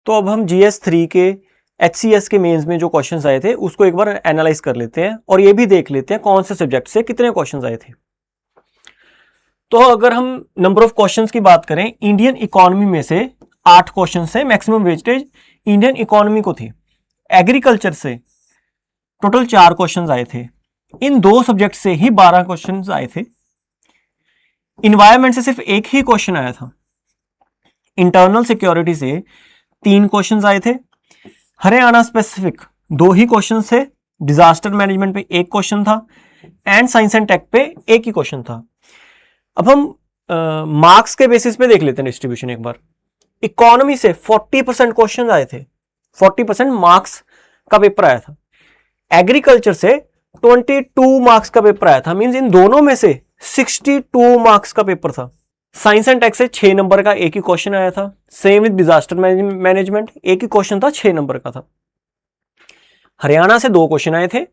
तो अब हम GS3 के HCS के मेंस में जो क्वेश्चंस आए थे उसको एक बार एनालाइज कर लेते हैं और ये भी देख लेते हैं कौन से सब्जेक्ट से कितने क्वेश्चंस आए थे। तो अगर हम नंबर ऑफ क्वेश्चंस की बात करें, इंडियन इकोनॉमी में से 8 क्वेश्चन से मैक्सिमम वेस्टेज इंडियन इकोनॉमी को थी। एग्रीकल्चर से टोटल 4 क्वेश्चंस आए थे। इन 2 सब्जेक्ट से ही 12 क्वेश्चंस आए थे। इन्वायरमेंट से सिर्फ एक ही क्वेश्चन आया था। इंटरनल सिक्योरिटी से 3 क्वेश्चंस आए थे। हरियाणा स्पेसिफिक 2 ही क्वेश्चन थे। डिजास्टर मैनेजमेंट पे 1 क्वेश्चन था एंड साइंस एंड टेक पे 1 ही क्वेश्चन था। अब हम मार्क्स के बेसिस पे देख लेते हैं डिस्ट्रीब्यूशन एक बार। इकोनॉमी से 40% क्वेश्चन आए थे, 40% मार्क्स का पेपर आया था। एग्रीकल्चर से 22 मार्क्स का पेपर आया था, मींस इन दोनों में से 62 मार्क्स का पेपर था। साइंस एंड टेक से 6 नंबर का एक ही क्वेश्चन आया था। सेम विद डिजास्टर मैनेजमेंट, एक ही क्वेश्चन था, 6 नंबर का था। हरियाणा से 2 क्वेश्चन आए थे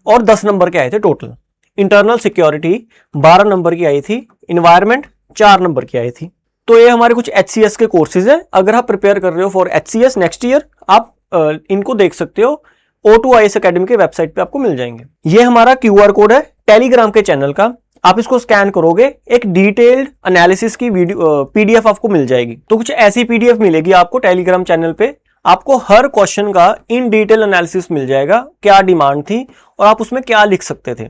और 10 नंबर के आए थे टोटल। इंटरनल सिक्योरिटी 12 नंबर की आई थी। इन्वायरमेंट 4 नंबर की आई थी। तो ये हमारे कुछ HCS के कोर्सेज हैं। अगर आप प्रिपेयर कर रहे हो फॉर HCS नेक्स्ट ईयर, आप इनको देख सकते हो। O2IAS अकेडमी के वेबसाइट पे आपको मिल जाएंगे। ये हमारा QR कोड है टेलीग्राम के चैनल का। आप इसको स्कैन करोगे, एक डिटेल्ड एनालिसिस की वीडियो PDF आपको मिल जाएगी। तो कुछ ऐसी PDF मिलेगी आपको टेलीग्राम चैनल पे। आपको हर क्वेश्चन का इन डिटेल एनालिसिस मिल जाएगा, क्या डिमांड थी और आप उसमें क्या लिख सकते थे।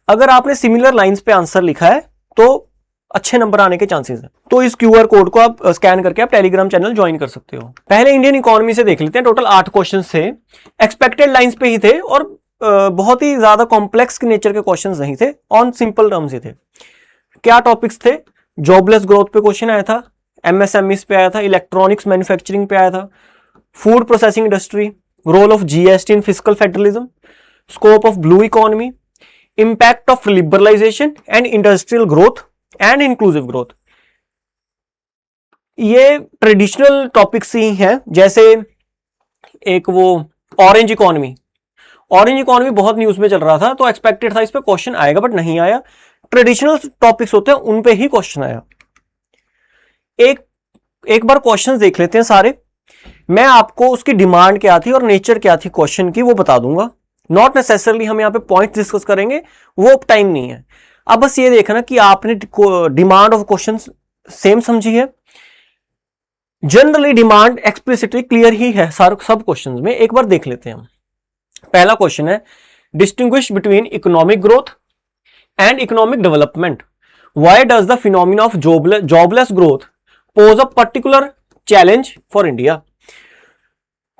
अगर आपने सिमिलर लाइंस पे आंसर लिखा है तो अच्छे नंबर आने के चांसेस हैं। तो इस QR कोड को आप स्कैन करके आप टेलीग्राम चैनल ज्वाइन कर सकते हो। पहले इंडियन इकोनॉमी से देख लेते हैं। टोटल 8 क्वेश्चन थे, एक्सपेक्टेड लाइंस पे ही थे और बहुत ही ज्यादा कॉम्प्लेक्स नेचर के क्वेश्चंस नहीं थे, ऑन सिंपल टर्म्स ही थे। क्या टॉपिक्स थे? जॉबलेस ग्रोथ पे क्वेश्चन आया था, MSMEs पे आया था, इलेक्ट्रॉनिक्स मैन्युफैक्चरिंग पे आया था, food processing industry, role of GST in fiscal federalism, scope of blue economy, impact of liberalisation and industrial growth and inclusive growth. ये ट्रेडिशनल टॉपिक्स ही हैं। जैसे एक वो ऑरेंज इकोनॉमी बहुत न्यूज में चल रहा था, तो एक्सपेक्टेड था इस पे क्वेश्चन आएगा, बट नहीं आया। ट्रेडिशनल टॉपिक्स होते हैं उन पे ही क्वेश्चन आया। एक बार क्वेश्चन देख लेते हैं सारे। मैं आपको उसकी डिमांड क्या थी और नेचर क्या थी क्वेश्चन की वो बता दूंगा। नॉट नेसेसरली हम यहां पे पॉइंट डिस्कस करेंगे, वो टाइम नहीं है। अब बस ये देखना कि आपने डिमांड ऑफ क्वेश्चन सेम समझी है। जनरली डिमांड एक्सप्लिसिटली क्लियर ही है सब क्वेश्चंस में। एक बार देख लेते हैं हम। पहला क्वेश्चन है, distinguish between economic growth and economic development. Why does the phenomena of jobless growth pose a particular challenge for India.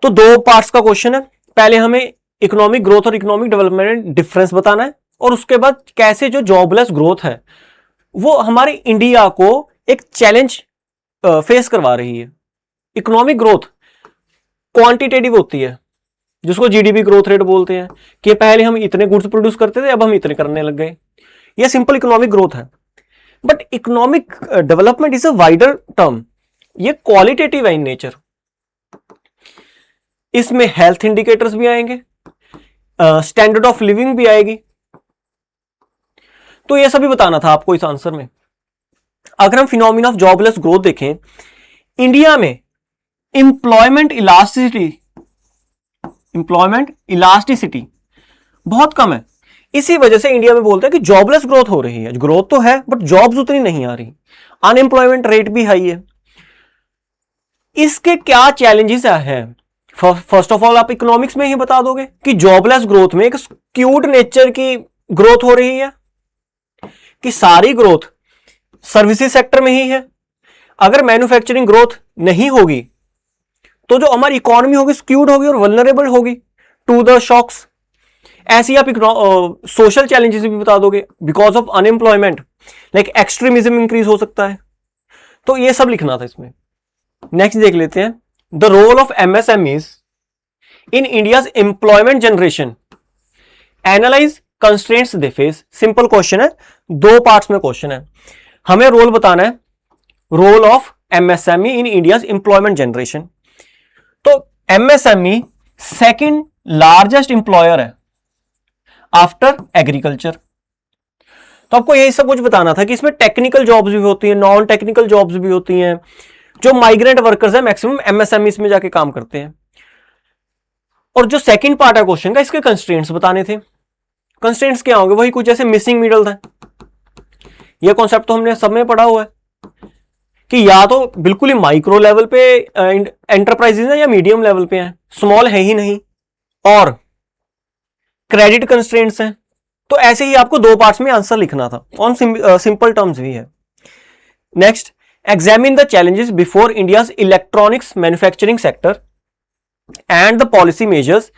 तो 2 पार्ट्स का क्वेश्चन है। पहले हमें इकोनॉमिक ग्रोथ और इकोनॉमिक डेवलपमेंट में डिफरेंस बताना है और उसके बाद कैसे जो जॉबलेस ग्रोथ है वो हमारे इंडिया को एक चैलेंज फेस करवा रही है। इकोनॉमिक ग्रोथ क्वांटिटेटिव होती है, जिसको GDP ग्रोथ रेट बोलते हैं, कि पहले हम इतने गुड्स प्रोड्यूस करते थे, अब हम इतने करने लग गए। यह सिंपल इकोनॉमिक ग्रोथ है। But economic development is a wider term, ये क्वालिटेटिव है इन नेचर। इसमें हेल्थ इंडिकेटर्स भी आएंगे, स्टैंडर्ड ऑफ लिविंग भी आएगी। तो यह सभी बताना था आपको इस आंसर में। अगर हम फिनोमिना ऑफ जॉबलेस ग्रोथ देखें, इंडिया में इंप्लॉयमेंट इलास्टिसिटी बहुत कम है। इसी वजह से इंडिया में बोलते हैं कि जॉबलेस ग्रोथ हो रही है। ग्रोथ तो है बट जॉब्स उतनी नहीं आ रही, अनएम्प्लॉयमेंट रेट भी हाई है। इसके क्या चैलेंजेस है? फर्स्ट ऑफ ऑल आप इकोनॉमिक्स में ही बता दोगे कि जॉबलेस ग्रोथ में एक स्क्यूड नेचर की ग्रोथ हो रही है, कि सारी ग्रोथ सर्विसेज सेक्टर में ही है। अगर मैन्युफैक्चरिंग ग्रोथ नहीं होगी तो जो हमारी इकोनॉमी होगी स्क्यूड होगी और वल्नरेबल होगी टू द शॉक्स। ऐसे ही आप सोशल चैलेंजेस भी बता दोगे, because of unemployment like extremism increase हो सकता है। तो ये सब लिखना था इसमें। नेक्स्ट देख लेते हैं, the role of MSMEs in India's employment generation, analyse constraints they face. Simple question है, 2 पार्ट्स में क्वेश्चन है। हमें रोल बताना है, role of MSME in India's employment generation. तो MSME सेकंड लार्जेस्ट इंप्लॉयर है आफ्टर एग्रीकल्चर। तो आपको यही सब कुछ बताना था कि इसमें टेक्निकल जॉब्स भी होती हैं, नॉन टेक्निकल जॉब्स भी होती हैं, जो माइग्रेंट वर्कर्स है मैक्सिमम एमएसएमईज में जाके काम करते हैं। और जो सेकंड पार्ट है क्वेश्चन का, इसके कंस्ट्रेंट्स बताने थे। कंस्ट्रेंट्स क्या होंगे? वही कुछ जैसे मिसिंग मिडल था, यह कॉन्सेप्ट तो हमने सब में पढ़ा हुआ है कि या तो बिल्कुल ही माइक्रो लेवल पे एंटरप्राइजेज है या मीडियम लेवल पे है, स्मॉल है ही नहीं, और क्रेडिट कंस्ट्रेंट्स हैं। तो ऐसे ही आपको दो पार्ट्स में आंसर लिखना था, ऑन सिंपल टर्म्स भी है। Next, examine the challenges before India's electronics manufacturing sector and the policy measures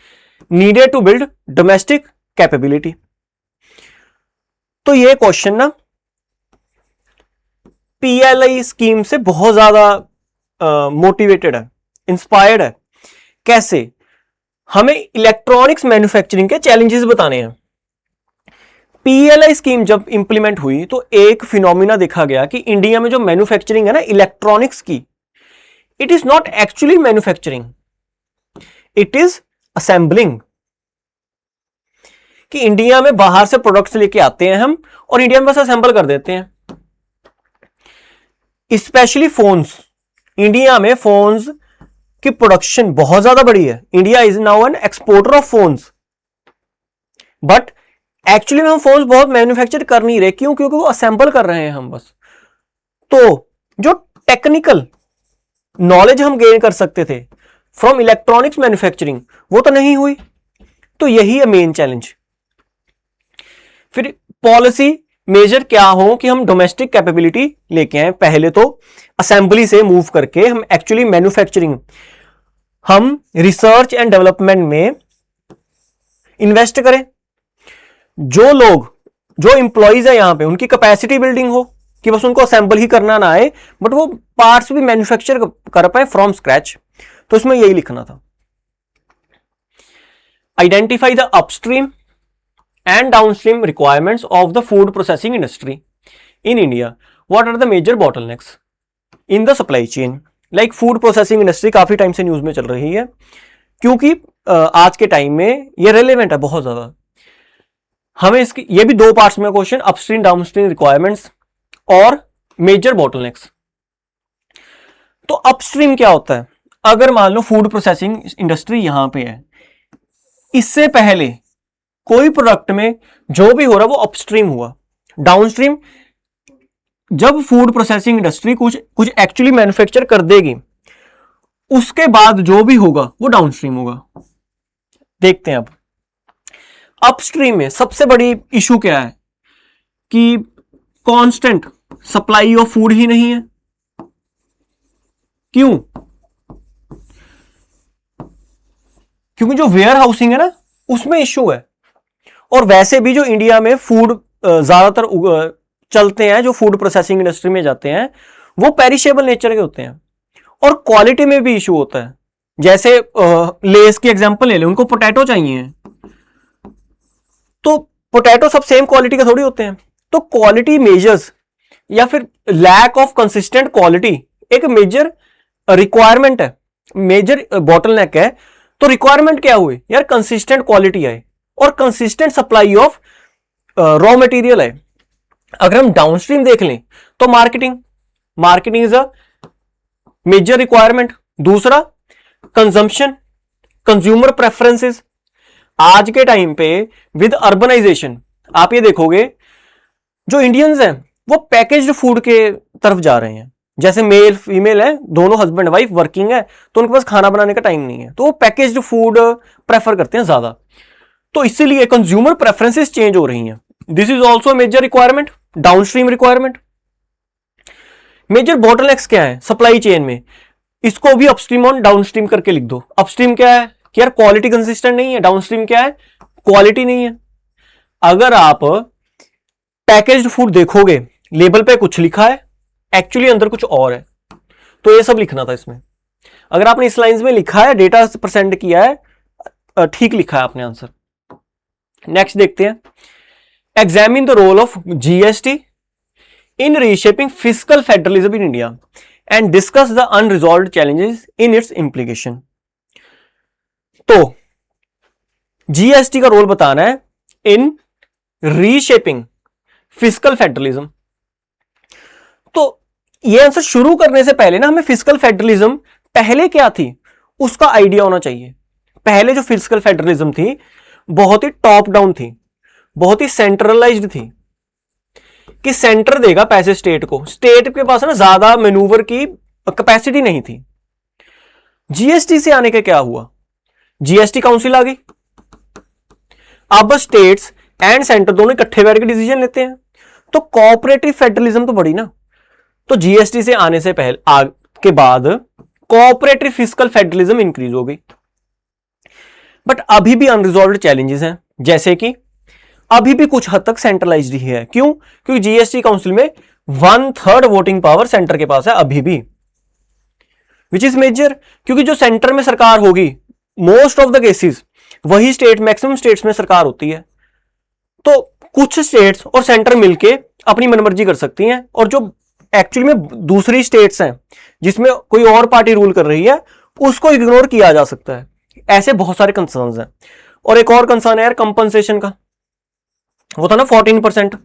needed to build domestic capability. तो ये क्वेश्चन ना पीएलआई स्कीम से बहुत ज्यादा मोटिवेटेड है, इंस्पायर्ड है। कैसे? हमें इलेक्ट्रॉनिक्स मैन्युफैक्चरिंग के चैलेंजेस बताने हैं। पीएलआई स्कीम जब इंप्लीमेंट हुई तो एक फिनोमिना देखा गया कि इंडिया में जो मैन्युफैक्चरिंग है ना इलेक्ट्रॉनिक्स की, it is not actually manufacturing, it is assembling. कि इंडिया में बाहर से प्रोडक्ट्स लेके आते हैं हम और इंडिया में बस असेंबल कर देते हैं। स्पेशली फोन्स, इंडिया में फोन्स की प्रोडक्शन बहुत ज्यादा बड़ी है। India is now an exporter of phones, but actually में हम फोन्स बहुत मैन्युफैक्चर कर नहीं रहे। क्यों? क्योंकि वो असेंबल कर रहे हैं हम बस। तो जो टेक्निकल नॉलेज हम गेन कर सकते थे फ्रॉम इलेक्ट्रॉनिक्स मैन्युफैक्चरिंग, वो तो नहीं हुई। तो यही है मेन चैलेंज। फिर पॉलिसी मेजर क्या हो कि हम डोमेस्टिक कैपेबिलिटी लेके आए। पहले तो असेंबली से मूव करके हम एक्चुअली मैन्युफैक्चरिंग, हम रिसर्च एंड डेवलपमेंट में इन्वेस्ट करें। जो लोग, जो इंप्लॉइज है यहां पे, उनकी कैपेसिटी बिल्डिंग हो कि बस उनको असेंबल ही करना ना आए, बट वो पार्ट्स भी मैन्युफैक्चर कर पाए फ्रॉम स्क्रैच। तो इसमें यही लिखना था। Identify the upstream and downstream requirements of the food processing industry in India. What are the major bottlenecks in the supply chain? Like food processing industry काफी टाइम से न्यूज में चल रही है, क्योंकि आज के टाइम में ये रेलेवेंट है बहुत ज्यादा। हमें इसकी, ये भी दो पार्ट्स में क्वेश्चन, अपस्ट्रीम डाउनस्ट्रीम रिक्वायरमेंट्स और मेजर बॉटलनेक्स। तो अपस्ट्रीम क्या होता है? अगर मान लो फूड प्रोसेसिंग इंडस्ट्री यहां पे है, इससे पहले कोई प्रोडक्ट में जो भी हो रहा है वो अपस्ट्रीम हुआ। डाउनस्ट्रीम, जब फूड प्रोसेसिंग इंडस्ट्री कुछ एक्चुअली मैन्युफैक्चर कर देगी, उसके बाद जो भी होगा वो डाउनस्ट्रीम होगा। देखते हैं अब अपस्ट्रीम में सबसे बड़ी इशू क्या है कि कांस्टेंट सप्लाई ऑफ फूड ही नहीं है। क्यों? क्योंकि जो वेयर हाउसिंग है ना, उसमें इशू है। और वैसे भी जो इंडिया में फूड ज्यादातर चलते हैं, जो फूड प्रोसेसिंग इंडस्ट्री में जाते हैं, वो पेरिशेबल नेचर के होते हैं और क्वालिटी में भी इशू होता है। जैसे लेस की एग्जांपल ले लें, उनको पोटैटो चाहिए, तो पोटैटो सब सेम क्वालिटी के थोड़ी होते हैं। तो क्वालिटी मेजर्स या फिर लैक ऑफ कंसिस्टेंट क्वालिटी एक मेजर रिक्वायरमेंट है, मेजर बॉटलनेक है। तो रिक्वायरमेंट क्या हुई यार? कंसिस्टेंट क्वालिटी आए और consistent supply of raw material है। अगर हम डाउनस्ट्रीम देख लें तो marketing is a major requirement. दूसरा कंजम्पशन, कंज्यूमर प्रेफरेंसेस। आज के टाइम पे विद अर्बनाइजेशन आप ये देखोगे जो इंडियंस हैं वो पैकेज्ड फूड के तरफ जा रहे हैं। जैसे मेल फीमेल है, दोनों हस्बैंड वाइफ वर्किंग है, तो उनके पास खाना बनाने का टाइम नहीं है, तो वो पैकेज्ड फूड प्रेफर करते हैं ज्यादा। तो इसीलिए कंज्यूमर प्रेफरेंसेस चेंज हो रही हैं। This is also major requirement, downstream requirement. Major bottlenecks क्या है सप्लाई चेन में? इसको भी अपस्ट्रीम और डाउनस्ट्रीम करके लिख दो। अपस्ट्रीम क्या है कि यार क्वालिटी कंसिस्टेंट नहीं है, डाउनस्ट्रीम क्या है? क्वालिटी नहीं है। अगर आप पैकेज्ड फूड देखोगे, लेबल पे कुछ लिखा है, एक्चुअली अंदर कुछ और है। तो ये सब लिखना था इसमें। अगर आपने इस लाइंस में लिखा है, डेटा प्रेजेंट किया है, ठीक लिखा है आपने आंसर। नेक्स्ट देखते हैं, examine the role of GST in reshaping fiscal federalism in India and discuss the unresolved challenges in its implication. तो जीएसटी का रोल बताना है इन रीशेपिंग फिस्कल फेडरलिज्म। तो ये आंसर शुरू करने से पहले ना हमें फिस्कल फेडरलिज्म पहले क्या थी उसका आइडिया होना चाहिए। पहले जो फिस्कल फेडरलिज्म थी बहुत ही टॉप डाउन थी, बहुत ही सेंट्रलाइज्ड थी, कि सेंटर देगा पैसे स्टेट को, स्टेट के पास ना ज्यादा मैनूवर की कैपेसिटी नहीं थी। जीएसटी से आने के क्या हुआ, जीएसटी काउंसिल आ गई, अब स्टेट्स एंड सेंटर दोनों इकट्ठे बैठ के डिसीजन लेते हैं, तो कोऑपरेटिव फेडरलिज्म तो बढ़ी ना। तो जीएसटी से आने से पहले के बाद कोऑपरेटिव फिस्कल फेडरलिज्म इंक्रीज हो गई। बट अभी भी अनरिजॉल्व्ड चैलेंजेस हैं, जैसे कि अभी भी कुछ हद तक सेंट्रलाइज्ड ही है। क्यों? क्योंकि जीएसटी काउंसिल में 1/3 वोटिंग पावर सेंटर के पास है अभी भी, विच इज मेजर, क्योंकि जो सेंटर में सरकार होगी मोस्ट ऑफ द केसेस वही स्टेट, मैक्सिमम स्टेट्स में सरकार होती है। तो कुछ स्टेट्स और सेंटर मिलके अपनी मनमर्जी कर सकती हैं, और जो एक्चुअली में दूसरी स्टेट्स हैं जिसमें कोई और पार्टी रूल कर रही है उसको इग्नोर किया जा सकता है। ऐसे बहुत सारे कंसर्न्स हैं। और एक और कंसर्न है यार कंपनसेशन का, वो था ना 14%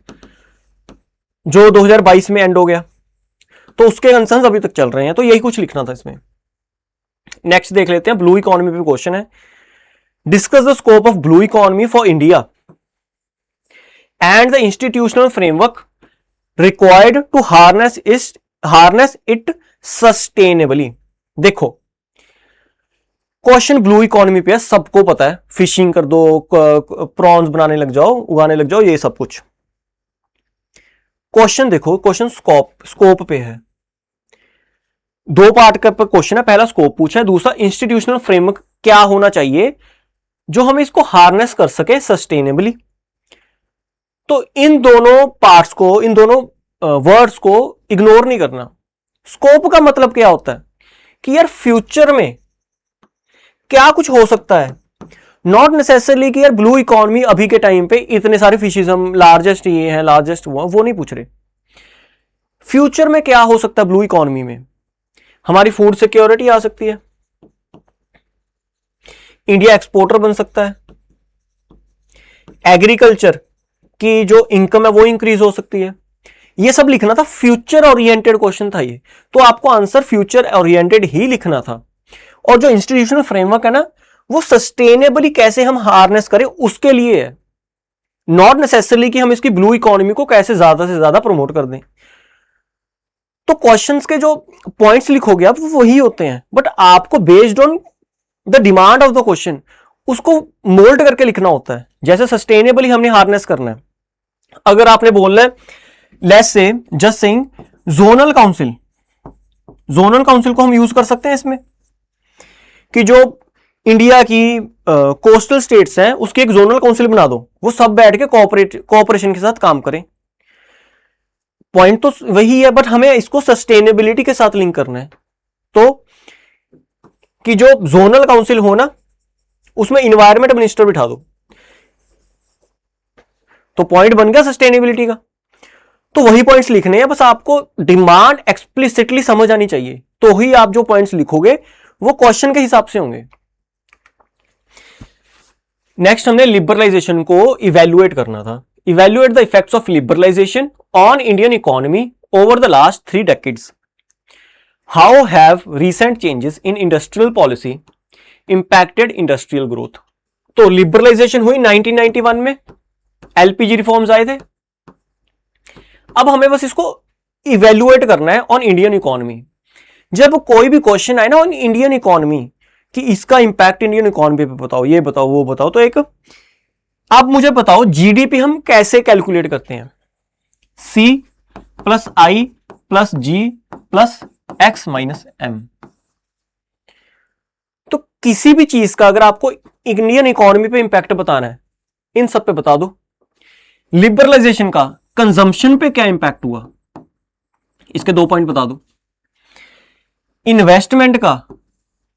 जो 2022 में एंड हो गया, तो उसके कंसर्न्स अभी तक चल रहे हैं। तो यही कुछ लिखना था इसमें। नेक्स्ट देख लेते हैं, ब्लू इकोनॉमी पे क्वेश्चन है, discuss the scope of blue economy for India and the institutional framework required to harness it sustainably. देखो क्वेश्चन ब्लू इकोनॉमी पे है, सबको पता है, फिशिंग कर दो, प्रॉन्स बनाने लग जाओ, उगाने लग जाओ, ये सब कुछ। क्वेश्चन देखो, क्वेश्चन स्कोप पे है, दो पार्ट का क्वेश्चन है, पहला स्कोप पूछा है, दूसरा इंस्टीट्यूशनल फ्रेमवर्क क्या होना चाहिए जो हम इसको हार्नेस कर सके सस्टेनेबली। तो इन दोनों पार्ट्स को, इन दोनों वर्ड्स को इग्नोर नहीं करना। स्कोप का मतलब क्या होता है कि यार फ्यूचर में क्या कुछ हो सकता है, नॉट नेसेसरली कि यार ब्लू इकोनॉमी अभी के टाइम पे इतने सारे फिशेज हम लार्जेस्ट ये हैं, लार्जेस्ट वो नहीं पूछ रहे। फ्यूचर में क्या हो सकता है ब्लू इकोनॉमी में, हमारी फूड सिक्योरिटी आ सकती है, इंडिया एक्सपोर्टर बन सकता है, एग्रीकल्चर की जो इनकम है वो इंक्रीज हो सकती है। ये सब लिखना था, फ्यूचर ओरिएंटेड क्वेश्चन था ये, तो आपको आंसर फ्यूचर ओरिएंटेड ही लिखना था। और जो इंस्टीट्यूशनल फ्रेमवर्क है ना, वो सस्टेनेबली कैसे हम हार्नेस करें उसके लिए है, नॉट नेसेसरली कि हम इसकी ब्लू इकोनॉमी को कैसे ज्यादा से ज्यादा प्रमोट कर दें। तो क्वेश्चंस के जो पॉइंट्स लिखोगे आप वो वही होते हैं, बट आपको based on the demand of the question उसको मोल्ड करके लिखना होता है। जैसे सस्टेनेबली हमने हार्नेस करना है, अगर आपने बोलना है let's say just saying zonal council, zonal council को हम यूज कर सकते हैं इसमें, कि जो इंडिया की कोस्टल स्टेट्स हैं उसकी एक जोनल काउंसिल बना दो, वो सब बैठ के कोऑपरेशन के साथ काम करें। पॉइंट तो वही है, बट हमें इसको सस्टेनेबिलिटी के साथ लिंक करना है। तो कि जो जोनल काउंसिल हो ना उसमें इन्वायरमेंट मिनिस्टर बिठा दो, तो पॉइंट बन गया सस्टेनेबिलिटी का। तो वही पॉइंट्स लिखने हैं, बस आपको डिमांड एक्सप्लिसिटली समझ आनी चाहिए, तो ही आप जो पॉइंट्स लिखोगे वो क्वेश्चन के हिसाब से होंगे। नेक्स्ट हमने लिबरलाइजेशन को इवेल्युएट करना था, evaluate the effects of liberalisation on Indian economy over the last 3 decades. How have recent changes in industrial policy impacted industrial growth. तो लिबरलाइजेशन हुई 1991 में, एलपीजी रिफॉर्म्स आए थे। अब हमें बस इसको इवेल्युएट करना है ऑन इंडियन इकोनॉमी। जब कोई भी क्वेश्चन आए ना ऑन इंडियन इकोनॉमी कि इसका इंपैक्ट इंडियन इकोनॉमी पे बताओ, ये बताओ, वो बताओ, तो एक आप मुझे बताओ जीडीपी हम कैसे कैलकुलेट करते हैं, C + I + G + X - M। तो किसी भी चीज का अगर आपको इंडियन इकोनॉमी पे इंपैक्ट बताना है, इन सब पे बता दो। लिबरलाइजेशन का कंजम्पशन पे क्या इंपैक्ट हुआ, इसके 2 पॉइंट बता दो। इन्वेस्टमेंट का,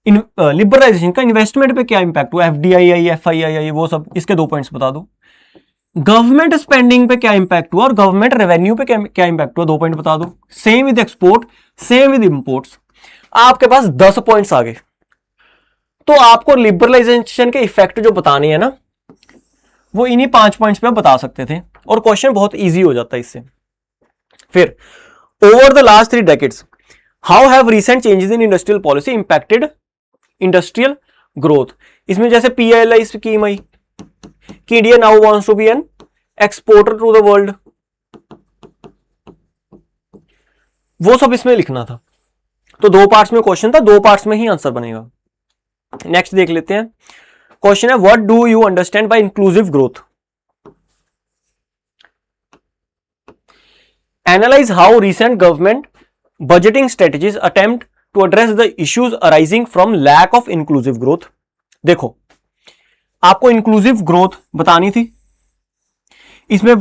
लिबरलाइजेशन का इन्वेस्टमेंट पे क्या इंपैक्ट हुआ, FDI, FII, वो सब, इसके 2 पॉइंट्स बता दो। गवर्नमेंट स्पेंडिंग पे क्या इंपैक्ट हुआ और गवर्नमेंट रेवेन्यू पे क्या इंपैक्ट हुआ, 2 पॉइंट बता दो। Same with export, same with imports, आपके पास 10 पॉइंट्स आ गए। तो आपको लिबरलाइजेशन के इफेक्ट जो बताने हैं ना, वो इन्हीं 5 पॉइंट्स पे बता सकते थे, और क्वेश्चन बहुत इजी हो जाता है इससे। फिर over the last 3 decades, how have recent changes in industrial policy impacted industrial growth. इसमें जैसे PLI स्कीम आई कि India now wants to be an exporter to the world, वो सब इसमें लिखना था। तो 2 पार्ट्स में क्वेश्चन था, 2 पार्ट्स में ही आंसर बनेगा। नेक्स्ट देख लेते हैं। क्वेश्चन है what do you understand by inclusive growth. Analyse how recent government budgeting strategies attempt to address the issues arising from lack of inclusive growth. देखो, आपको इंक्लूसिव ग्रोथ बतानी थी। इसमें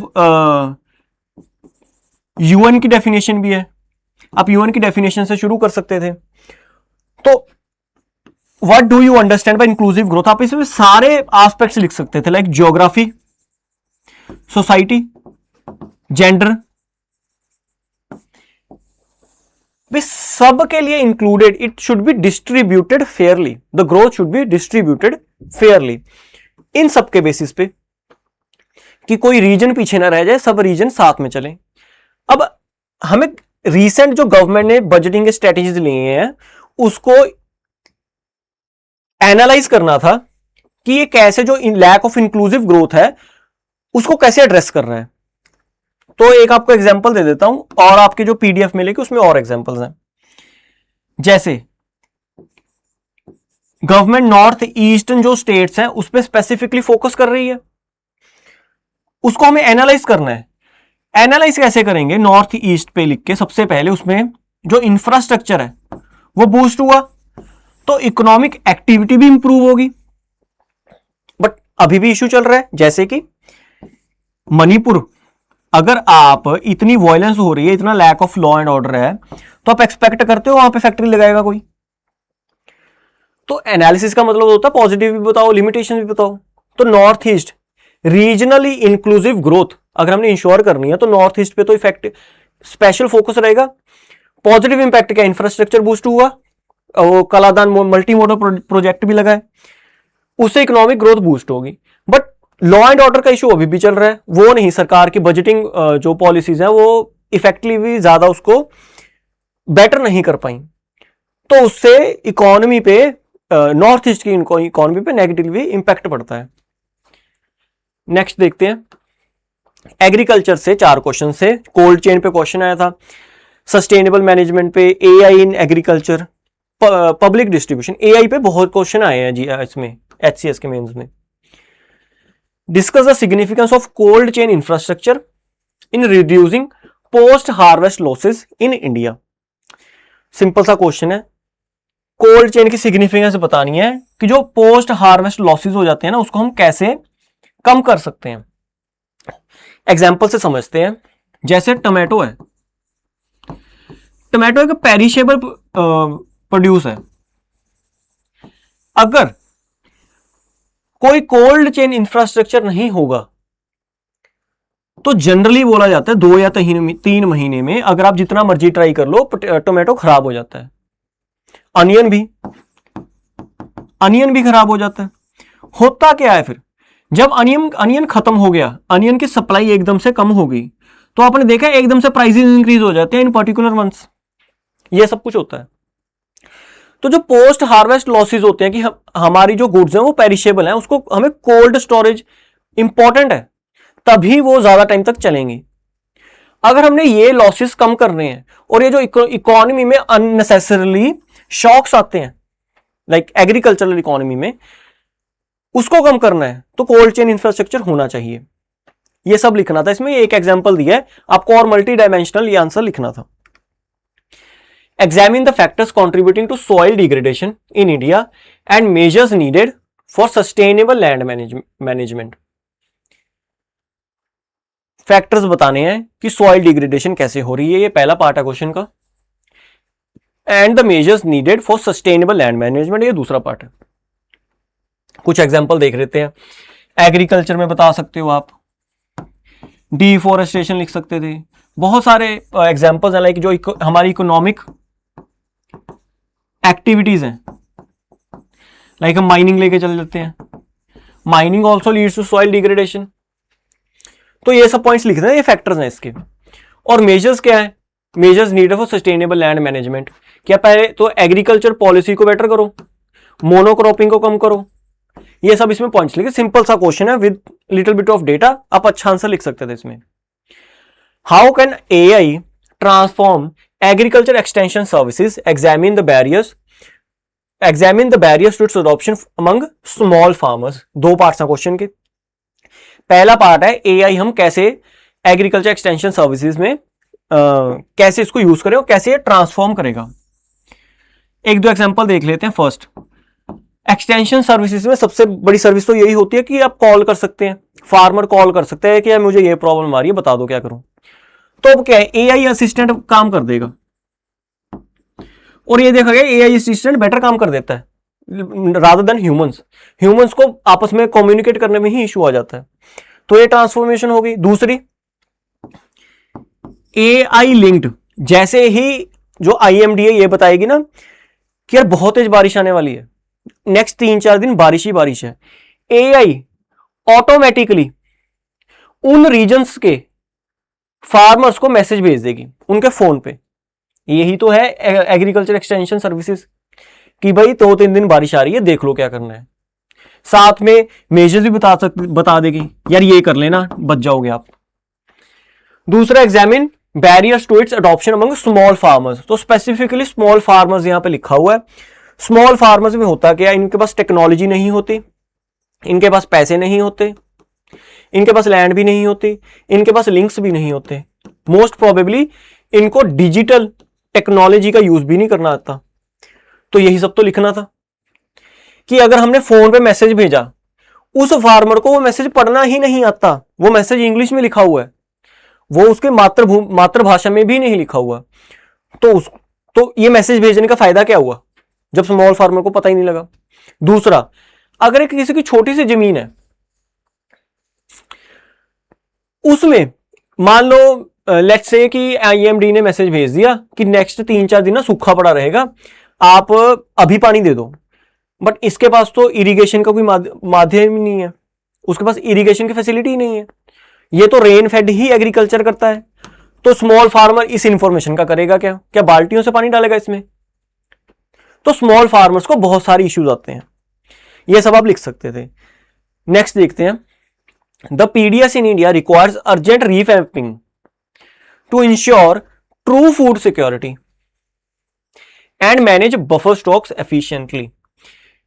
यूएन की डेफिनेशन भी है, आप यूएन की डेफिनेशन से शुरू कर सकते थे। तो what do you understand by inclusive growth, आप इसमें सारे एस्पेक्ट्स लिख सकते थे, लाइक ज्योग्राफी, सोसाइटी, जेंडर, सब के लिए included. It should be distributed fairly, the growth should be distributed fairly, in सब के बेसिस पे कि कोई रीजन पीछे ना रह जाए, सब रीजन साथ में चले। अब हमें रीसेंट जो गवर्नमेंट ने बजटिंग के स्ट्रेटेजीज लिए हैं उसको एनालाइज करना था कि ये कैसे जो लैक ऑफ इंक्लूसिव ग्रोथ है उसको कैसे एड्रेस कर रहा है। तो एक आपको एग्जांपल दे देता हूं, और आपके जो PDF मिलेगी उसमें और एग्जांपल्स हैं। जैसे गवर्नमेंट नॉर्थ ईस्टर्न जो स्टेट्स हैं उस पर स्पेसिफिकली फोकस कर रही है, उसको हमें एनालाइज करना है। एनालाइज कैसे करेंगे? नॉर्थ ईस्ट पे लिख के सबसे पहले उसमें जो इंफ्रास्ट्रक्चर है वो बूस्ट हुआ तो इकोनॉमिक एक्टिविटी भी इंप्रूव होगी। बट अभी भी इश्यू चल रहा है, जैसे कि मणिपुर, अगर आप इतनी वायलेंस हो रही है, इतना lack of law and order है, तो आप एक्सपेक्ट करते हो वहां पे फैक्ट्री लगाएगा कोई? तो एनालिसिस का मतलब होता है पॉजिटिव भी बताओ, लिमिटेशन भी बताओ। तो north east regionally inclusive growth अगर हमने इंश्योर करनी है तो नॉर्थ ईस्ट पे तो इफेक्ट स्पेशल फोकस रहेगा। पॉजिटिव इंपैक्ट क्या? इंफ्रास्ट्रक्चर बूस्ट हुआ, वो कलादान मल्टी मॉडल प्रोजेक्ट भी लगा है, उससे इकोनॉमिक ग्रोथ बूस्ट होगी। बट लॉ एंड ऑर्डर का इशू अभी भी चल रहा है, वो नहीं, सरकार की बजटिंग जो पॉलिसीज है वो इफेक्टिवली ज्यादा उसको बेटर नहीं कर पाई, तो उससे इकोनॉमी पे, नॉर्थ ईस्ट की इकोनॉमी पे नेगेटिवली इंपैक्ट पड़ता है। नेक्स्ट देखते हैं, एग्रीकल्चर से 4 क्वेश्चन से। कोल्ड चेन पे क्वेश्चन आया था, सस्टेनेबल मैनेजमेंट पे, AI in agriculture, public distribution, AI पे बहुत क्वेश्चन आए हैं जी इसमें HCS के मेंस में। Discuss the significance of cold chain infrastructure in reducing post harvest losses in India. Simple सा क्वेश्चन है, कोल्ड चेन की सिग्निफिकेंस बतानी है कि जो पोस्ट हार्वेस्ट लॉसेस हो जाते हैं ना उसको हम कैसे कम कर सकते हैं। एग्जाम्पल से समझते हैं। जैसे टोमेटो है, टोमेटो एक पेरिशेबल प्रोड्यूस है। अगर कोई कोल्ड चेन इंफ्रास्ट्रक्चर नहीं होगा तो जनरली बोला जाता है 2 या 3 महीने में अगर आप जितना मर्जी ट्राई कर लो टोमेटो खराब हो जाता है। अनियन भी खराब हो जाता है। होता क्या है फिर? जब अनियन खत्म हो गया, अनियन की सप्लाई एकदम से कम हो गई, तो आपने देखा एकदम से प्राइसेस इंक्रीज हो जाते हैं इन पर्टिकुलर मंथ्स। ये सब कुछ होता है। तो जो पोस्ट हार्वेस्ट लॉसेस होते हैं कि हमारी जो गुड्स हैं वो पेरिशेबल हैं, उसको हमें कोल्ड स्टोरेज इंपॉर्टेंट है, तभी वो ज्यादा टाइम तक चलेंगी। अगर हमने ये लॉसेस कम करने हैं और ये जो इकोनॉमी में अननेसेसरली शॉक्स आते हैं लाइक एग्रीकल्चरल इकोनॉमी में, उसको कम करना है तो कोल्ड चेन इंफ्रास्ट्रक्चर होना चाहिए। ये सब लिखना था इसमें। एक एग्जांपल दिया है आपको और मल्टी डायमेंशनल ये आंसर लिखना था। Examine the factors contributing to soil degradation in India and measures needed for sustainable land management. Factors बताने हैं कि सॉइल डिग्रेडेशन कैसे हो रही है, ये पहला पार्ट है क्वेश्चन का, and the measures needed for sustainable land management, ये दूसरा पार्ट है। कुछ एग्जांपल देख लेते हैं। एग्रीकल्चर में बता सकते हो आप, डिफॉरेस्टेशन लिख सकते थे, बहुत सारे एग्जांपल्स हैं लाइक जो हमारी इकोनॉमिक एक्टिविटीज हैं, लाइक हम माइनिंग लेके चल जाते हैं, mining also leads to soil degradation. तो ये सब पॉइंट्स लिख रहे हैं, ये फैक्टर्स हैं इसके। और मेजर्स क्या है? Measures needed for sustainable land management. क्या पहले तो एग्रीकल्चर पॉलिसी को बेटर करो, मोनोक्रॉपिंग को कम करो, ये सब इसमें पॉइंट्स लिखे। सिंपल सा क्वेश्चन है with little bit of data, आप अच्छा आंसर लिख सकते थे इसमें। How can AI transform agriculture extension services, examine the barriers to its adoption among small farmers. दो पार्ट्स हैं क्वेश्चन के। पहला पार्ट है एआई हम कैसे एग्रीकल्चर एक्सटेंशन सर्विसेज में कैसे इसको यूज करें और कैसे ये ट्रांसफॉर्म करेगा। एक दो एग्जांपल देख लेते हैं। फर्स्ट, एक्सटेंशन सर्विसेज में सबसे बड़ी सर्विस तो यही होती है कि आप कॉल कर सकते हैं, फार्मर कॉल कर सकते हैं कि यार मुझे ये प्रॉब्लम आ रही है, बता दो क्या करूं। तो अब क्या है, एआई असिस्टेंट काम कर देगा, और ये देखा गया एआई असिस्टेंट बेटर काम कर देता है रादर देन ह्यूमंस को आपस में कम्युनिकेट करने में ही इशू आ जाता है। तो ये ट्रांसफॉर्मेशन होगी। दूसरी, एआई लिंक्ड, जैसे ही जो आईएमडी है ये बताएगी ना कि यार बहुत तेज बारिश आने वाली है, नेक्स्ट 3-4 दिन बारिश ही बारिश है, एआई ऑटोमेटिकली उन रीजन्स के फार्मर्स को मैसेज भेज देगी उनके फोन पे। यही तो है एग्रीकल्चर एक्सटेंशन सर्विसेज कि भाई 2-3 दिन बारिश आ रही है, देख लो क्या करना है। साथ में मेजर्स भी बता देगी, यार ये कर लेना, बच जाओगे आप। दूसरा, examine barriers to its adoption among small farmers. तो स्पेसिफिकली स्मॉल फार्मर्स यहां पे लिखा हुआ है। स्मॉल फार्मर्स में होता क्या है, इनके पास टेक्नोलॉजी नहीं होती, इनके पास पैसे नहीं होते, इनके पास लैंड भी नहीं होती, इनके पास लिंक्स भी नहीं होते, मोस्ट प्रोबेबली इनको डिजिटल टेक्नोलॉजी का यूज भी नहीं करना आता। तो यही सब तो लिखना था कि अगर हमने फोन पे मैसेज भेजा, उस फार्मर को वो मैसेज पढ़ना ही नहीं आता, वो मैसेज इंग्लिश में लिखा हुआ है, वो उसके मातृभाषा में भी नहीं लिखा हुआ, तो ये मैसेज भेजने का फायदा क्या हुआ जब स्मॉल फार्मर को पता ही नहीं लगा। दूसरा, अगर एक किसी की छोटी सी जमीन है, उसमें मान लो लेट्स से कि आईएमडी ने मैसेज भेज दिया कि नेक्स्ट 3-4 दिन ना सूखा पड़ा रहेगा, आप अभी पानी दे दो, बट इसके पास तो इरिगेशन का कोई माध्यम ही नहीं है, उसके पास इरिगेशन की फैसिलिटी ही नहीं है, ये तो रेन फेड ही एग्रीकल्चर करता है। तो स्मॉल फार्मर इस इंफॉर्मेशन का करेगा क्या बाल्टियों से पानी डालेगा इसमें? तो स्मॉल फार्मर्स को बहुत सारे इश्यूज आते हैं, ये सब आप लिख सकते थे। नेक्स्ट देखते हैं, the PDS in India requires urgent revamping to ensure true food security and manage buffer stocks efficiently.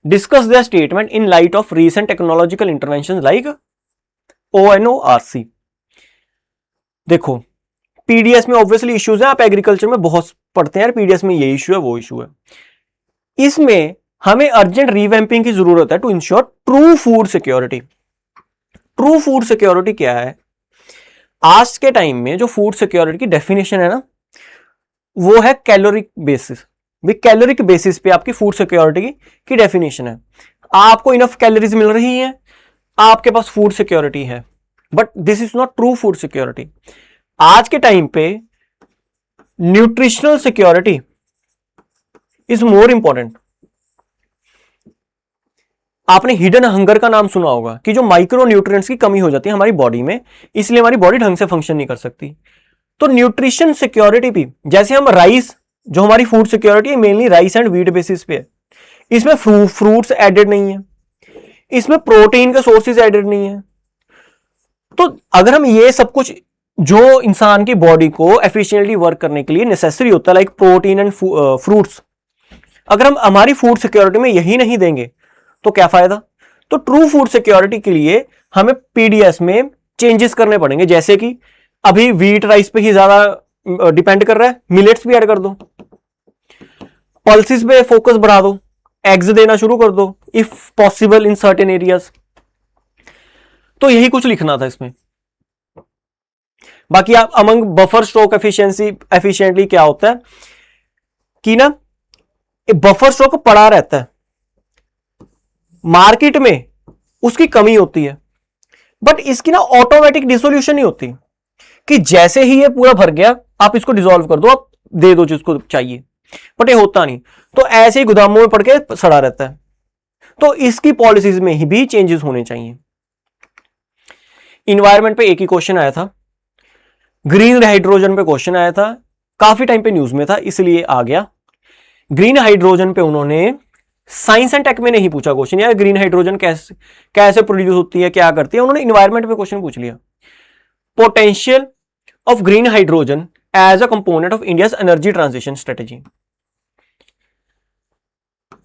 Discuss their statement in light of recent technological interventions like ONORC। देखो, पीडीएस में ऑब्वियसली इश्यूज है, आप agriculture में बहुत पढ़ते हैं यार, PDS में ये इश्यू है वो इश्यू है। इसमें हमें अर्जेंट रीवैम्पिंग की जरूरत है to ensure true food security. True food security क्या है? आज के टाइम में जो फूड सिक्योरिटी की डेफिनेशन है ना, वो है कैलोरिक बेसिस। कैलोरिक बेसिस पे आपकी फूड सिक्योरिटी की डेफिनेशन है। आपको इनफ कैलोरीज मिल रही हैं, आपके पास फूड सिक्योरिटी है, but this is not true food security. आज के टाइम पे nutritional security is more important. आपने हिडन हंगर का नाम सुना होगा कि जो माइक्रो न्यूट्रिएंट्स की कमी हो जाती है हमारी बॉडी में, इसलिए हमारी बॉडी ढंग से फंक्शन नहीं कर सकती। तो न्यूट्रिशन सिक्योरिटी भी, जैसे हम राइस, जो हमारी फूड सिक्योरिटी है mainly rice and wheat basis पे है, इसमें फ्रूट्स एडेड नहीं है, इसमें प्रोटीन के सोर्सेज एडेड नहीं है। तो अगर हम ये सब कुछ जो इंसान की बॉडी को एफिशिएंटली वर्क करने के लिए नेसेसरी होता है, लाइक प्रोटीन एंड फ्रूट्स, अगर हम हमारी फूड सिक्योरिटी में यही नहीं देंगे तो क्या फायदा? तो ट्रू फूड सिक्योरिटी के लिए हमें पीडीएस में चेंजेस करने पड़ेंगे, जैसे कि अभी व्हीट राइस पे ही ज्यादा डिपेंड कर रहा है, मिलेट्स भी ऐड कर दो, पल्सेस पे फोकस बढ़ा दो, एग्स देना शुरू कर दो if possible in certain areas. तो यही कुछ लिखना था इसमें। बाकी आप अमंग बफर स्टॉक एफिशिएंटली क्या होता है कि ना, बफर स्टॉक पड़ा रहता है, मार्केट में उसकी कमी होती है, बट इसकी ना ऑटोमेटिक डिसोल्यूशन नहीं होती कि जैसे ही ये पूरा भर गया आप इसको डिसॉल्व कर दो, आप दे दो जिसको चाहिए, बट ये होता नहीं। तो ऐसे ही गोदामों में पड़ के सड़ा रहता है। तो इसकी पॉलिसीज में ही भी चेंजेस होने चाहिए। इन्वायरमेंट पे एक ही क्वेश्चन आया था, ग्रीन हाइड्रोजन पे क्वेश्चन आया था, काफी टाइम पे न्यूज में था इसलिए आ गया। ग्रीन हाइड्रोजन पे उन्होंने साइंस एंड टेक में नहीं पूछा क्वेश्चन, यार ग्रीन हाइड्रोजन कैसे कैसे प्रोड्यूस होती है, क्या करती है, उन्होंने इन्वायरमेंट पे क्वेश्चन पूछ लिया। Potential of green hydrogen as a component of India's energy transition strategy.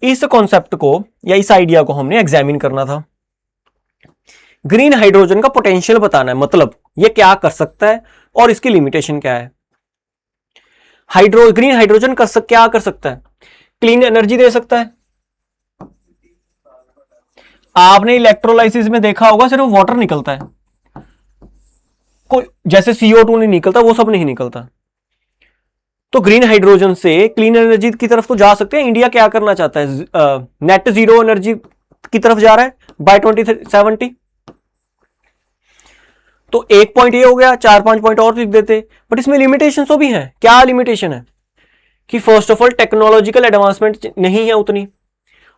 इस कॉन्सेप्ट को या इस आइडिया को हमने एग्जामिन करना था। ग्रीन हाइड्रोजन का पोटेंशियल बताना है, मतलब ये क्या कर सकता है और इसकी लिमिटेशन क्या है। ग्रीन हाइड्रोजन क्या कर सकता है? क्लीन एनर्जी दे सकता है। आपने इलेक्ट्रोलाइसिस में देखा होगा सिर्फ वाटर निकलता है, कोई जैसे CO2 नहीं निकलता, वो सब नहीं निकलता। तो ग्रीन हाइड्रोजन से क्लीन एनर्जी की तरफ तो जा सकते हैं। इंडिया क्या करना चाहता है? नेट जीरो एनर्जी की तरफ जा रहा है बाय 2070। तो एक पॉइंट ये हो गया, 4-5 पॉइंट और लिख देते, बट इसमें लिमिटेशन तो भी है। क्या लिमिटेशन है? कि first of all technological advancement नहीं है उतनी,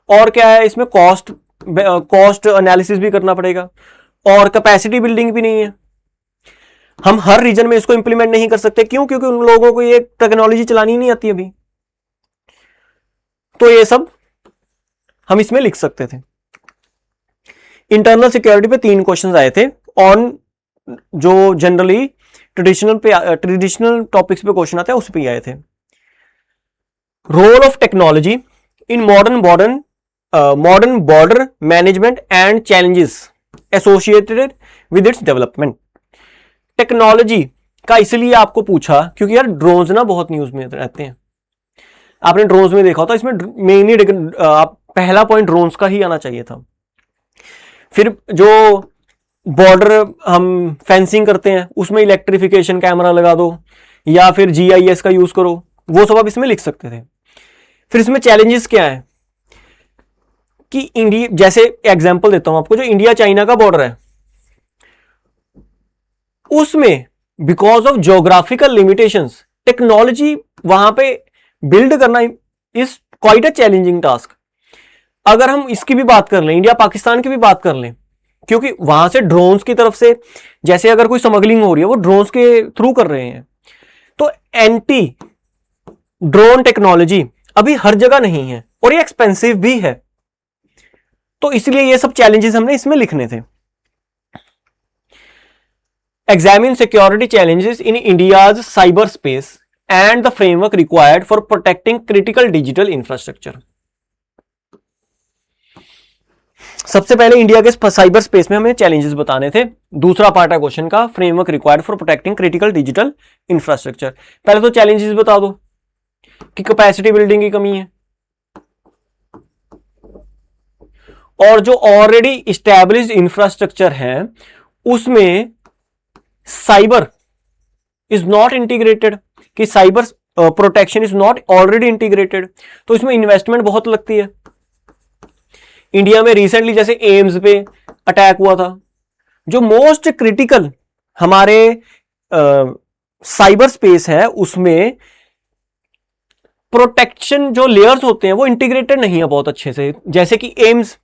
और क्या है इसमें कॉस्ट एनालिसिस भी करना पड़ेगा, और कैपेसिटी बिल्डिंग भी नहीं है। हम हर रीजन में इसको इंप्लीमेंट नहीं कर सकते। क्यों? क्योंकि उन लोगों को ये टेक्नोलॉजी चलानी नहीं आती अभी। तो ये सब हम इसमें लिख सकते थे। इंटरनल सिक्योरिटी पे 3 क्वेश्चंस आए थे ऑन, जो जनरली ट्रेडिशनल टॉपिक्स पे क्वेश्चन आते हैं उस पे ही आए थे। Role of technology in modern border management and challenges associated with its development. Technology का इसलिए आपको पूछा क्योंकि यार ड्रोन्स ना बहुत न्यूज में रहते हैं। आपने ड्रोन्स में देखा होता, इसमें मेनली पहला पॉइंट ड्रोन्स का ही आना चाहिए था। फिर जो बॉर्डर हम फेंसिंग करते हैं उसमें इलेक्ट्रिफिकेशन कैमरा लगा दो, या फिर GIS का यूज करो, वो सब आप इसमें लिख सकते थे। फिर इसमें चैलेंजेस क्या है कि इंडिया, जैसे एग्जांपल देता हूं आपको, जो इंडिया चाइना का बॉर्डर है उसमें because of geographical limitations technology वहां पे बिल्ड करना is quite a challenging task. अगर हम इसकी भी बात कर लें, इंडिया पाकिस्तान की भी बात कर लें, क्योंकि वहां से ड्रोन्स की तरफ से जैसे अगर कोई स्मगलिंग हो रही है वो ड्रोन्स के थ्रू कर रहे हैं, तो एंटी ड्रोन टेक्नोलॉजी अभी हर जगह नहीं है और ये एक्सपेंसिव भी है। तो इसलिए ये सब चैलेंजेस हमने इसमें लिखने थे। Examine security challenges in India's cyber space and the framework required for protecting critical digital infrastructure. सबसे पहले इंडिया के साइबर स्पेस में हमें चैलेंजेस बताने थे। दूसरा पार्ट है क्वेश्चन का, framework required for protecting critical digital infrastructure. पहले तो चैलेंजेस बता दो कि कैपेसिटी बिल्डिंग की कमी है, और जो ऑलरेडी इस्टेब्लिश्ड इंफ्रास्ट्रक्चर है उसमें साइबर इज नॉट इंटीग्रेटेड, कि cyber protection is not already integrated, तो इसमें इन्वेस्टमेंट बहुत लगती है। इंडिया में रिसेंटली जैसे एम्स पे अटैक हुआ था, जो मोस्ट क्रिटिकल हमारे साइबर स्पेस है उसमें प्रोटेक्शन जो लेयर्स होते हैं वो इंटीग्रेटेड नहीं है बहुत अच्छे से। जैसे कि एम्स,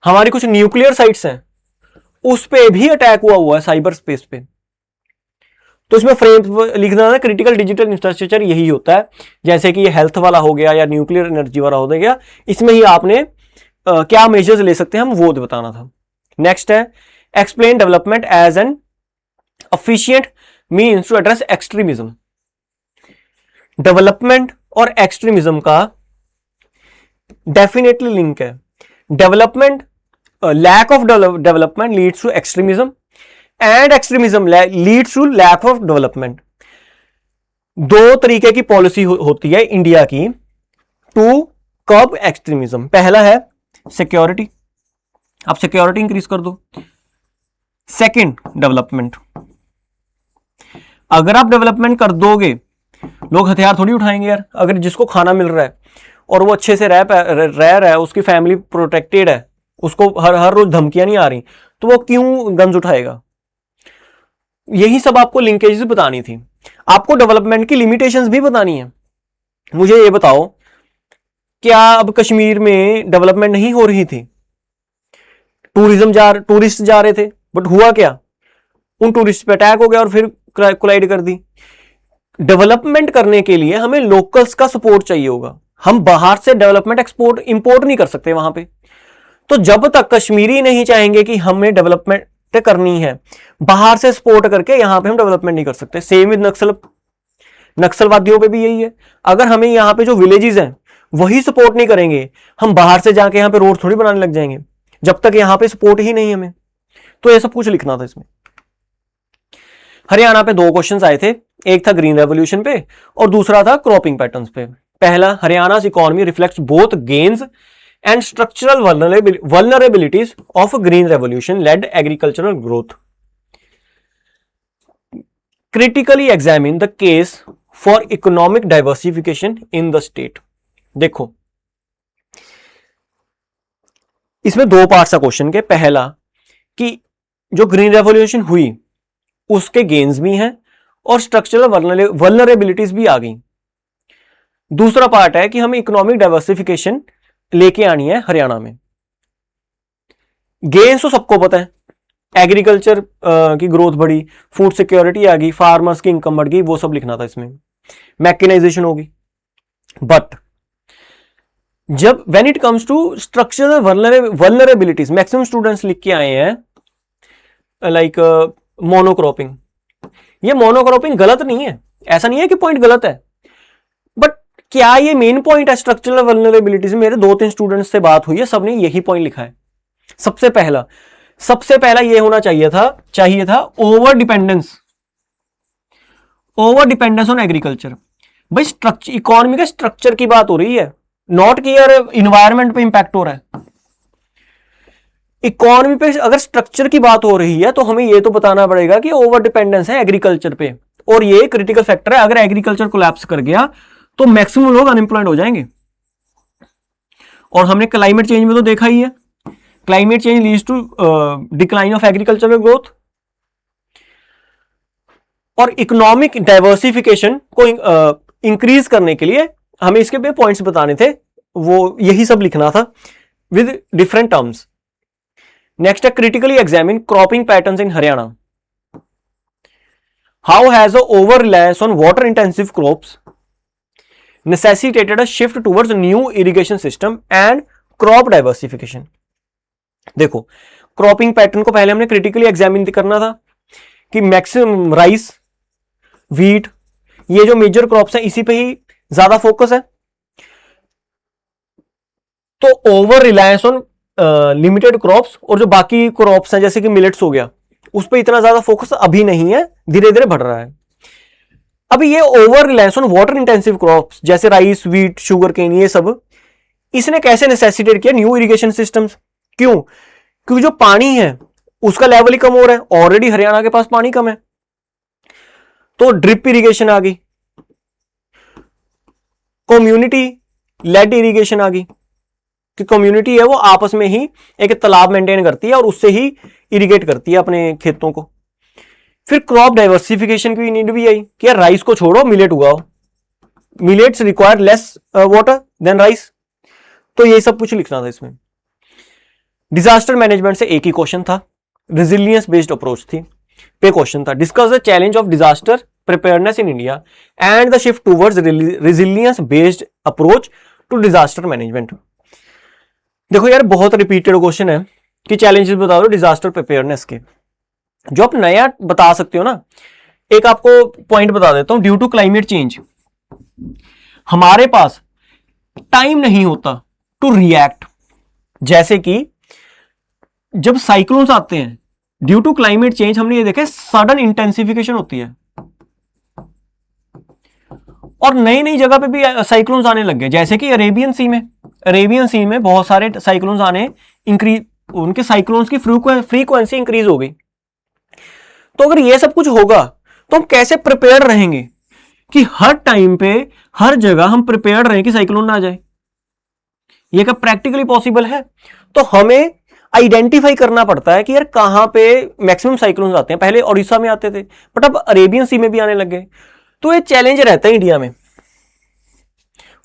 हमारी कुछ न्यूक्लियर साइट्स हैं उस पे भी अटैक हुआ है साइबर स्पेस पे। तो इसमें फ्रेम लिखना है क्रिटिकल डिजिटल इंफ्रास्ट्रक्चर, यही होता है। जैसे कि ये हेल्थ वाला हो गया या न्यूक्लियर एनर्जी वाला हो गया, इसमें ही आपने क्या मेजर्स ले सकते हैं हम वो बताना था। नेक्स्ट है explain development as an efficient means to address extremism. Development और एक्सट्रीमिज्म का डेफिनेटली लिंक है। Development, lack of development leads to extremism and extremism leads to lack of development. दो तरीके की पॉलिसी होती है इंडिया की टू कर्ब एक्सट्रीमिज्म। पहला है सिक्योरिटी, आप सिक्योरिटी इंक्रीज कर दो। सेकंड डेवलपमेंट, अगर आप डेवलपमेंट कर दोगे लोग हथियार थोड़ी उठाएंगे यार। अगर जिसको खाना मिल रहा है और वो अच्छे से रह रहा है, उसकी फैमिली प्रोटेक्टेड है, उसको हर रोज धमकियां नहीं आ रही, तो वो क्यों गन्स उठाएगा। यही सब आपको लिंकेजेस बतानी थी। आपको डेवलपमेंट की लिमिटेशंस भी बतानी है। मुझे ये बताओ, क्या अब कश्मीर में डेवलपमेंट नहीं हो रही थी? टूरिस्ट जा रहे थे, बट हुआ क्या? उन टूरिस्ट पे अटैक हो गया और फिर कोलाइड कर दी। डेवलपमेंट करने के लिए हमें लोकल्स का सपोर्ट चाहिए होगा। हम बाहर से डेवलपमेंट एक्सपोर्ट इंपोर्ट नहीं कर सकते वहां पे। तो जब तक कश्मीरी नहीं चाहेंगे कि हमें डेवलपमेंट करनी है, बाहर से सपोर्ट करके यहां पे हम डेवलपमेंट नहीं कर सकते। सेम विद नक्सलवादियों पे भी यही है। अगर हमें यहाँ पे जो विलेजेस हैं वही सपोर्ट नहीं करेंगे, हम बाहर से जाके यहाँ पे रोड थोड़ी बनाने लग जाएंगे जब तक यहाँ पे सपोर्ट ही नहीं हमें। तो ये सब कुछ लिखना था इसमें। हरियाणा पे 2 क्वेश्चंस आए थे, एक था ग्रीन रेवोल्यूशन पे और दूसरा था क्रॉपिंग पैटर्न्स पे। पहला, Haryana economy reflects both gains and structural vulnerabilities of green revolution led agricultural growth. Critically examine the case for economic diversification in the state. देखो इसमें 2 पार्ट्स है क्वेश्चन के। पहला कि जो ग्रीन रेवोल्यूशन हुई उसके गेन्स भी हैं और स्ट्रक्चरल वल्नरेबिलिटीज भी आ गई। दूसरा पार्ट है कि हमें इकोनॉमिक डाइवर्सिफिकेशन लेके आनी है हरियाणा में। गेन्स तो सबको पता है, एग्रीकल्चर की ग्रोथ बढ़ी, फूड सिक्योरिटी आ गई, फार्मर्स की इनकम बढ़ गई, वो सब लिखना था इसमें, मैकेनाइजेशन होगी। बट जब when it comes to structural vulnerabilities, maximum students लिख के आए हैं लाइक मोनोक्रॉपिंग। ये मोनोक्रॉपिंग गलत नहीं है, ऐसा नहीं है कि पॉइंट गलत है, बट क्या ये मेन पॉइंट है स्ट्रक्चरल वल्नरेबिलिटीज? मेरे 2-3 स्टूडेंट्स से बात हुई है, सबने यही पॉइंट लिखा है। सबसे पहला ये होना चाहिए था ओवर डिपेंडेंस ऑन एग्रीकल्चर। भाई स्ट्रक्चर, इकोनॉमी के स्ट्रक्चर की बात हो रही है, नॉट कि यार इन्वायरमेंट पे इंपैक्ट हो रहा है। इकोनॉमी पे अगर स्ट्रक्चर की बात हो रही है तो हमें यह तो बताना पड़ेगा कि ओवर डिपेंडेंस है एग्रीकल्चर पे, और ये क्रिटिकल फैक्टर है। अगर एग्रीकल्चर कोलैप्स कर गया तो मैक्सिमम लोग अनएम्प्लॉयड हो जाएंगे। और हमने क्लाइमेट चेंज में तो देखा ही है, climate change leads to decline of agricultural growth. और इकोनॉमिक डाइवर्सिफिकेशन को इंक्रीज करने के लिए हमें इसके पे पॉइंट्स बताने थे, वो यही सब लिखना था विद डिफरेंट टर्म्स। नेक्स्ट है critically examine cropping patterns in Haryana. How has over reliance on water intensive crops necessitated a shift towards new irrigation system and crop diversification। देखो क्रॉपिंग पैटर्न को पहले हमने क्रिटिकली एग्जामिन करना था कि maximum rice, wheat, ये जो मेजर क्रॉप्स हैं इसी पे ही ज्यादा फोकस है। तो over reliance on limited crops और जो बाकी क्रॉप्स हैं जैसे कि मिलेट्स हो गया, उस पर इतना ज्यादा फोकस अभी नहीं है, धीरे धीरे बढ़ रहा है। अभी ये over reliance on water intensive crops जैसे राइस, व्हीट, शुगर केन, ये सब इसने कैसे नेसेसिटेट किया न्यू इरिगेशन सिस्टम्स। क्यों? क्योंकि जो पानी है उसका लेवल ही कम हो रहा है, ऑलरेडी हरियाणा के पास पानी कम है, तो ड्रिप इरिगेशन आ गई, कम्युनिटी लेड इरिगेशन आ गई कि कम्युनिटी है वो आपस में ही एक तालाब मेंटेन करती है और उससे ही इरिगेट करती है अपने खेतों को। फिर क्रॉप डाइवर्सिफिकेशन की नीड भी आई कि यार राइस को छोड़ो, मिलेट उगाओ, millets require less water than rice. तो ये सब कुछ लिखना था इसमें। डिजास्टर मैनेजमेंट से एक ही क्वेश्चन था, रेजिलियंस बेस्ड अप्रोच थी पे क्वेश्चन था। Discuss the challenge of disaster preparedness in India and the shift towards resilience based approach to disaster management. देखो यार बहुत रिपीटेड क्वेश्चन है कि चैलेंजेस बता दो डिजास्टर प्रिपेयरनेस के, जो आप नया बता सकते हो ना। एक आपको पॉइंट बता देता हूं, ड्यू टू क्लाइमेट चेंज हमारे पास टाइम नहीं होता टू रिएक्ट। जैसे कि जब साइक्लोन्स आते हैं ड्यू टू क्लाइमेट चेंज, हमने ये देखा सडन इंटेंसिफिकेशन होती है और नई नई जगह पे भी साइक्लोन्स आने लग गए। जैसे कि अरेबियन सी में बहुत सारे साइक्लोन्स आने इंक्रीज, उनके साइक्लोन्स की फ्रीक्वेंसी इंक्रीज हो गई। तो अगर ये सब कुछ होगा तो हम कैसे प्रिपेयर रहेंगे कि हर टाइम पे हर जगह हम प्रिपेयर रहें कि साइक्लोन ना आ जाए? ये क्या प्रैक्टिकली पॉसिबल है? तो हमें आइडेंटिफाई करना पड़ता है कि यार कहां पे मैक्सिमम साइक्लोन्स आते हैं। पहले उड़ीसा में आते थे बट अब अरेबियन सी में भी आने लग गए। तो ये चैलेंज रहता है इंडिया में।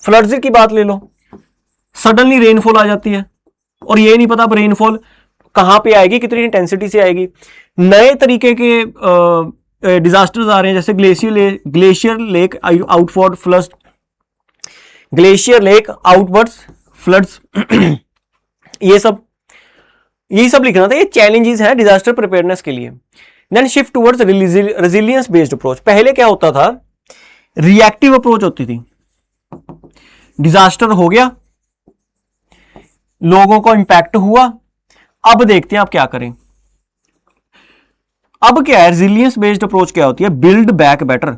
फ्लड्स की बात ले लो, सडनली रेनफॉल आ जाती है और ये नहीं पता अब रेनफॉल कहां पे आएगी, कितनी इंटेंसिटी से आएगी। नए तरीके के डिजास्टर्स आ रहे हैं, जैसे glacier lake outward floods, glacier lake outward floods, ये सब यही सब लिखना था। ये चैलेंजेस है डिजास्टर प्रिपेयरनेस के लिए। Then shift towards resilience based approach. पहले क्या होता था, रिएक्टिव अप्रोच होती थी। डिजास्टर हो गया, लोगों को इंपैक्ट हुआ, अब देखते हैं आप क्या करें। अब क्या है, रेजिलियंस बेस्ड अप्रोच क्या होती है, build back better.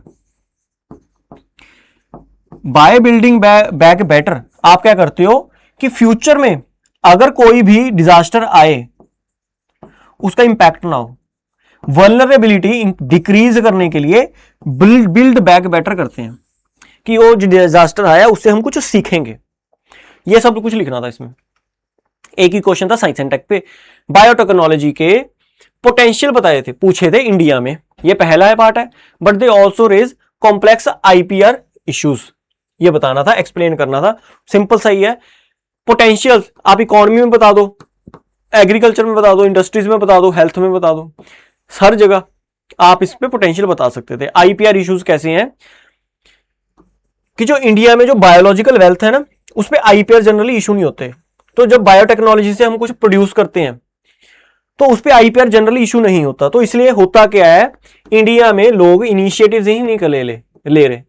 By building back better आप क्या करते हो कि फ्यूचर में अगर कोई भी डिजास्टर आए उसका इंपैक्ट ना हो, वल्नरेबिलिटी डिक्रीज करने के लिए बिल्ड बैक बेटर करते हैं कि वो जो डिजास्टर आया उससे हम कुछ सीखेंगे। ये सब कुछ लिखना था इसमें। एक ही क्वेश्चन था साइंस एंड टेक पे, बायोटेक्नोलॉजी के पोटेंशियल बताए थे, पूछे थे इंडिया में। ये पहला पार्ट है, but they also raise complex IPR issues, ये बताना था, एक्सप्लेन करना था। सिंपल सही है। पोटेंशियल आप इकोनॉमी में बता दो, एग्रीकल्चर में बता दो, इंडस्ट्रीज में बता दो, हेल्थ में बता दो, हर जगह आप इस पे पोटेंशियल बता सकते थे। आईपीआर इश्यूज कैसे हैं कि जो इंडिया में जो बायोलॉजिकल वेल्थ है ना, उस पे आईपीआर जनरली इशू नहीं होते। तो जब बायोटेक्नोलॉजी से हम कुछ प्रोड्यूस करते हैं तो उस पे आईपीआर जनरली इशू नहीं होता। तो इसलिए होता क्या है, इंडिया में लोग इनिशिएटिव्स ही नहीं ले रहे।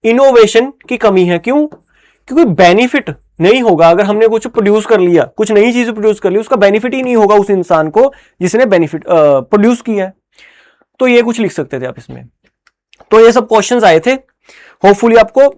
इनोवेशन की कमी है। क्यों? क्योंकि बेनिफिट नहीं होगा। अगर हमने कुछ प्रोड्यूस कर लिया, कुछ नई चीज प्रोड्यूस कर ली, उसका बेनिफिट ही नहीं होगा उस इंसान को जिसने बेनिफिट प्रोड्यूस किया है। तो ये कुछ लिख सकते थे आप इसमें। तो ये सब क्वेश्चंस आए थे। होपफुली आपको